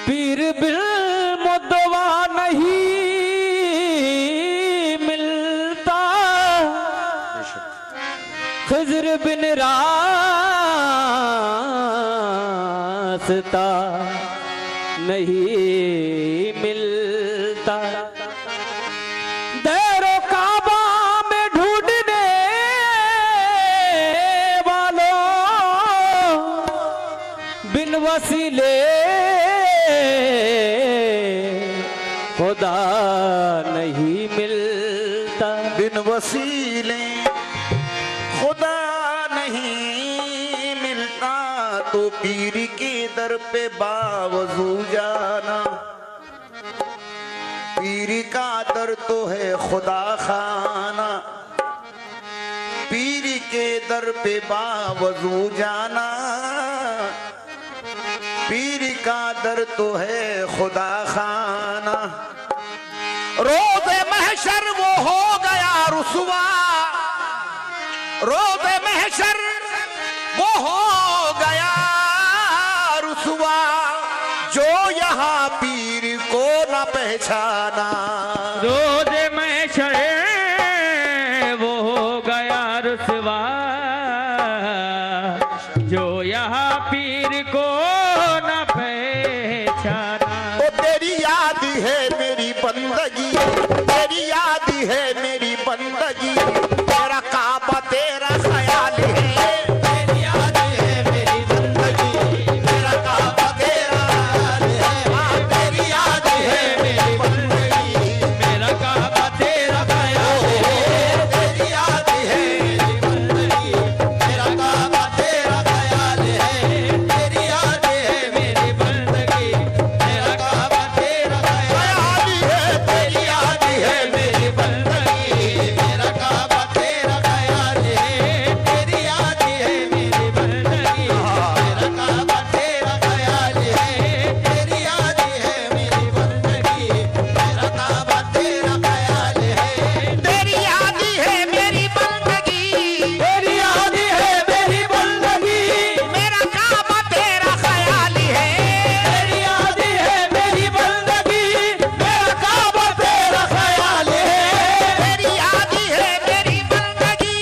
पीर बिन मुद्दवा नहीं मिलता, खिज़्र बिन रास्ता नहीं मिलता। देरो काबा में ढूंढने वालों बिन वसीले खुदा नहीं मिलता। बिन वसीले खुदा नहीं मिलता, तो पीर के दर पे बावजू जाना। पीर का दर तो है खुदा खाना, पीर के दर पे बावजू जाना। पीर का दर तो है खुदा खाना। रोज़े महशर वो हो गया रुसवा, रोज़े महशर वो हो गया रुसवा, जो यहाँ पीर को न पहचाना। रोज़े महशर वो हो गया रुसवा, जो यहाँ पीर को न पहचाना। तो तेरी याद है मेरी बंदगी, तेरी याद है मेरी बंदगी, तेरा काबा तेरा ख्याल है। तेरी याद है मेरी बंदगी, तेरा काबा तेरा ख्याल है। तेरी याद है मेरी बंदगी, मेरा काबा तेरा ख्याल है। तेरी याद है मेरी बंदगी, तेरा काबा तेरा ख्याल है। तेरी याद है मेरी बंदगी मेरा काबा तेरा ख्याल है, तेरी याद है मेरी बंदगी, मेरा काबा तेरा ख्याल है। तेरी याद है मेरी बंदगी मेरा काबा तेरा ख्याल है। तेरी याद है मेरी बंदगी मेरा काबा तेरा ख्याल है। तेरी याद है मेरी बंदगी, तेरी याद है मेरी बंदगी मेरा काबा तेरा ख्याल है। तेरी याद है मेरी बंदगी मेरा काबा तेरा ख्याल है। तेरी याद है मेरी बंदगी,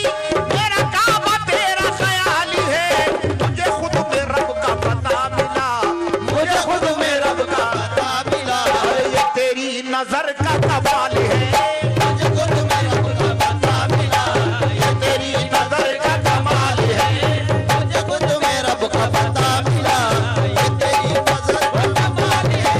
मेरा काबा तेरा ख्याल है। मुझे खुद में रब का पता मिला, मुझे खुद में रब का पता मिला। ये तेरी नजर का कमाल है। मुझे खुद में रब का पता मिला। ये तेरी नजर का कमाल है। मुझे खुद में रब का पता मिला। ये तेरी नजर का कमाल है।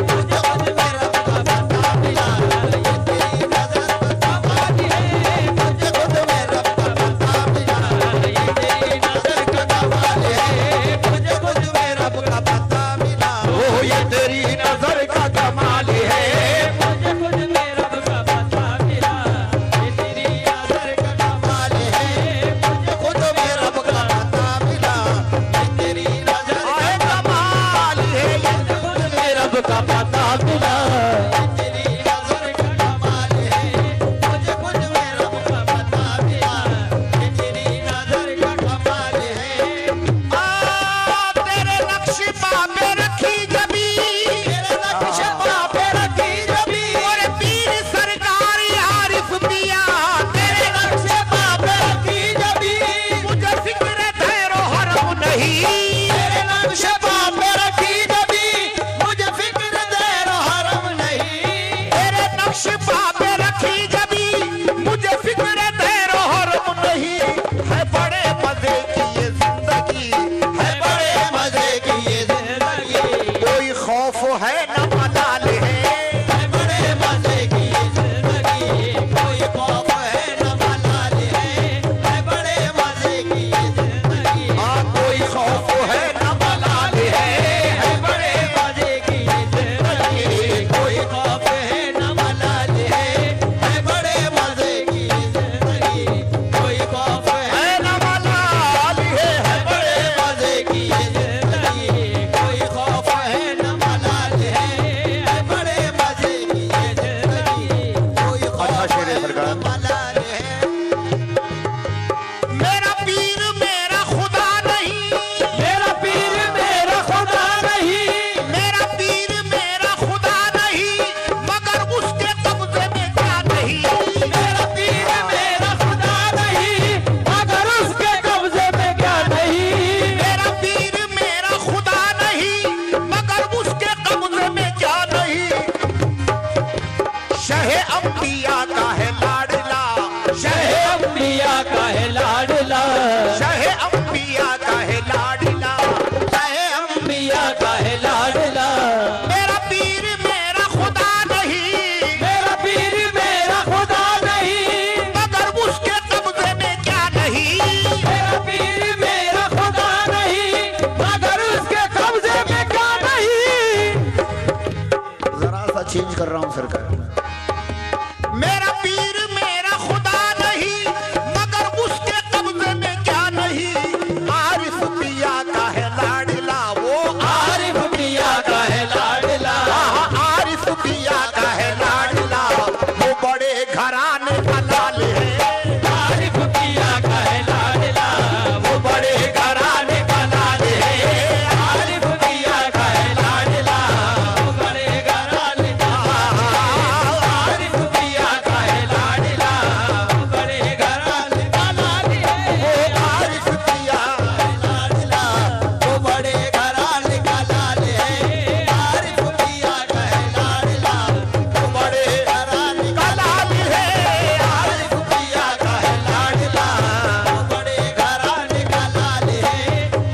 मुझे खुद में रब का पता मिला। ये तेरी नजर का कमाल है। मुझे खुद में रब का पता मिला। ये तेरी नजर का कमाल है। मुझे खुद में रब का पता मिला। ओ ये तेरी नजर का कमाल है। मुझे खुद में रब का पता मिला। ये तेरी नजर का कमाल है। मुझे खुद में रब का पता मिला। ये तेरी नजर आए कमाल है, ये खुद में रब का पता मिला। तेरी नजर का कमाल है। मुझे खुद में रब का पता मिला। ये तेरी नजर का कमाल है। तेरे नक्श पे रखी जबी, तेरे नक्श पे रखी जबी, और पीर सरकार आरिफ पिया। तेरे नक्श पे रखी जबी, मुझे फिक्र धैरो हरम नहीं, तेरे नक्श पे रखी जबी, मुझे फिक्र देर हरम नहीं। कर रहा हूं सरकार। मेरा पीर मेरा खुदा नहीं, मगर उसके कब्जे में क्या नहीं। आरिफ पिया का है लाडला, वो आरिफ पिया का है लाडला, आरिफ पिया का है लाडला, वो बड़े घराने का लाल है। आरिफ पिया का है लाडला, वो बड़े घराने का लाल है। आरिफ पिया का है लाडला, वो बड़े घराने का लाल है। आरिफ पिया का है लाडला, वो बड़े घराने का लाल है। आरिफ पिया लाडला, वो बड़े घराने का लाल है। आरिफ पिया का है लाडला, वो बड़े घराने का लाल है। आरिफ पिया का है लाडला, वो बड़े घराने का लाल है।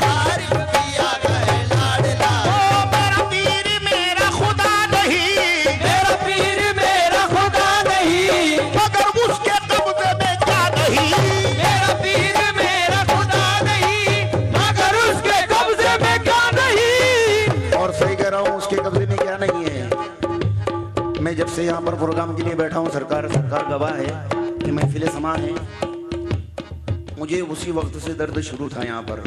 आरिफ पिया का है लाडला, मेरा पीर मेरा खुदा नहीं, मेरा पीर मेरा खुदा नहीं, मगर उसके कब्जे में क्या नहीं। मेरा पीर मेरा खुदा नहीं, मगर उसके कब्जे में क्या नहीं। और सही कह रहा हूँ, उसके कब्जे में क्या नहीं है। मैं जब से यहाँ पर प्रोग्राम के लिए बैठा हूँ, सरकार गवाह है कि महफिल समान है। मुझे उसी वक्त से दर्द शुरू था यहाँ पर,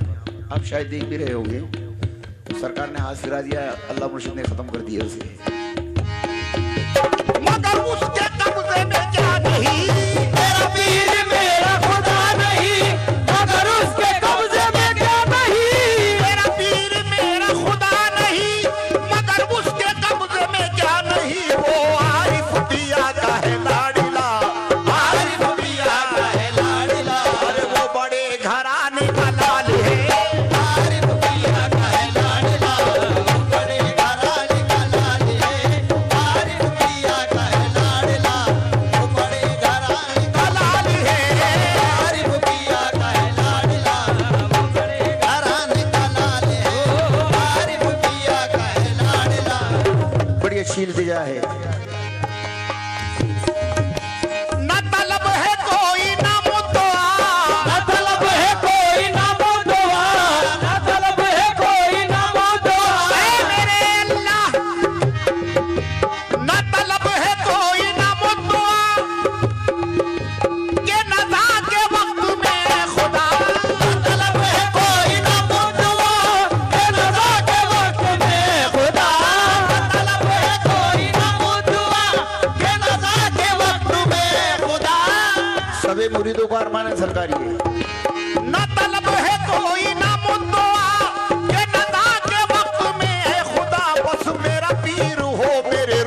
आप शायद देख भी रहे होंगे। तो सरकार ने हाथ फिरा दिया, अल्लाह मुर्शिद ने खत्म कर दिया उसे। मगर उसके कब्जे में क्या नहीं। मेरा पीर मेरा खुदा नहीं, मगर उसके कब्जे में क्या नहीं। मेरा पीर मेरा खुदा नहीं, मगर उसके कब्जे में क्या नहीं। वो आरिफ पिया का है लाडला, आरिफ पिया का है लाडला, अरे वो बड़े घराने का लाल है। आरिफ पिया का है लाडला, वो बड़े घराने का लाल है। आरिफ पिया का है लाडला, वो बड़े घराने का लाल है। आरिफ पिया का है लाडला, वो बड़े घराने का लाल है। आरिफ पिया का है लाडला, बड़ी अच्छी नतीजा है। न तलब है कोई न मुद्दा, ना तलब है कोई ना मुद्दा, ना तलब है कोई ना मुद्दा। ऐ मेरे अल्लाह, न तलब है कोई न मुद्दा, के नज़ा के वक्त में खुदा। तलब है कोई ना मुद्दा, के नज़ा के वक्त में खुदा। तलब है कोई ना मुद्दा, के नज़ा के वक्त में खुदा। सभी मुरीदों को अरमान है सरकारी है। न तलब है कोई न मुद्दा, के नज़ा के वक्त में है खुदा। बस मेरा पीर हो मेरे